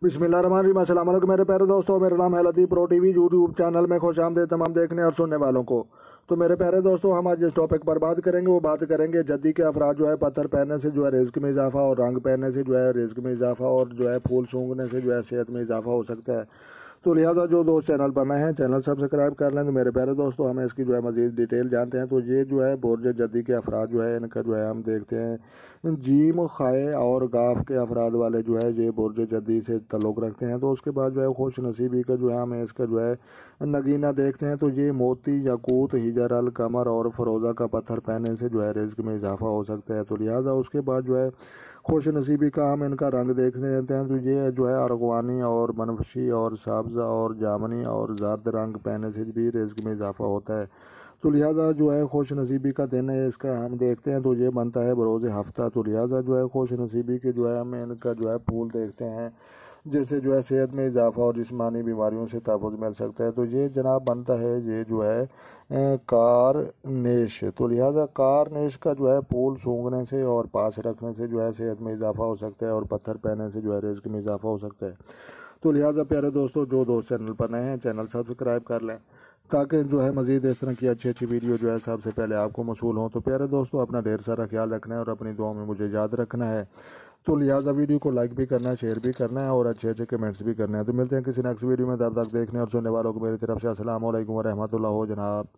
बिस्मिल्लाहिर्रहमानिर्रहीम। अस्सलाम वालेकुम मेरे प्यारे दोस्तों, मेरा नाम है लतीफ़ प्रो टीवी यूट्यूब चैनल में खुश आमदीद तमाम देखने और सुनने वालों को। तो मेरे प्यारे दोस्तों, हम आज जिस टॉपिक पर बात करेंगे वो बात करेंगे जद्दी के अफराद जो है पत्थर पहनने से जो है रिस्क में इजाफा, और रंग पहनने से जो है रिस्क में इजाफा, और जो है फूल सूंघने से जो है सेहत में इजाफा हो सकता है। तो लिहाजा जो दोस्त चैनल पर नए हैं चैनल सब्सक्राइब कर लें। तो मेरे प्यारे दोस्तों, हमें इसकी जो है मज़ीद डिटेल जानते हैं। तो ये जो है बुर्ज जद्दी के अफराद जो है इनका जो है हम देखते हैं जीम खाए और गाफ के अफराद वाले जो है ये बुर्ज जद्दी से ताल्लुक़ रखते हैं। तो उसके बाद जो है खुश नसीबी का जो है हमें इसका जो है नगीना देखते हैं। तो ये मोती, याकूत, हिजर अल कमर और फरोज़ा का पत्थर पहनने से जो है रिस्क में इजाफा हो सकता है। तो लिहाजा उसके बाद जो है खुश नसीबी का हम इनका रंग देखने देते हैं। तो ये जो है अरगवानी और बनफशी और सब्ज़ और जामनी और जर्द रंग पहनने से भी रिस्क में इजाफा होता है। तो लिहाजा जो है खुश नसीबी का दिन है इसका हम देखते हैं। तो ये बनता है बरोज़ हफ्ता। तो लिहाजा जो है खुश नसीबी के जो है हमें इनका जो है फूल देखते हैं जिससे जो है सेहत में इजाफा और जिस्मानी बीमारियों से तहफ़्फ़ुज़ मिल सकता है। तो ये जनाब बनता है ये जो है कारनेश। तो लिहाजा कारनेश का जो है फूल सूंघने से और पास रखने से जो है सेहत में इजाफा हो सकता है, और पत्थर पहनने से जो है रिस्क में इजाफा हो सकता है। तो लिहाजा प्यारे दोस्तों, जो दोस्त चैनल पर नए हैं चैनल सब्सक्राइब कर लें ताकि जो है मज़ीद इस तरह की अच्छी अच्छी वीडियो जो है सबसे पहले आपको मौसूल हो। तो प्यारे दोस्तों, अपना ढेर सारा ख्याल रखना है और अपनी दुआ में मुझे याद रखना है। तो लिहाजा वीडियो को लाइक भी करना है, शेयर भी करना है और अच्छे अच्छे कमेंट्स भी करने हैं। तो मिलते हैं किसी नेक्स्ट वीडियो में। तब तक देखने और सुनने वालों को मेरी तरफ से अस्सलाम वालेकुम व रहमतुल्लाह हो जनाब।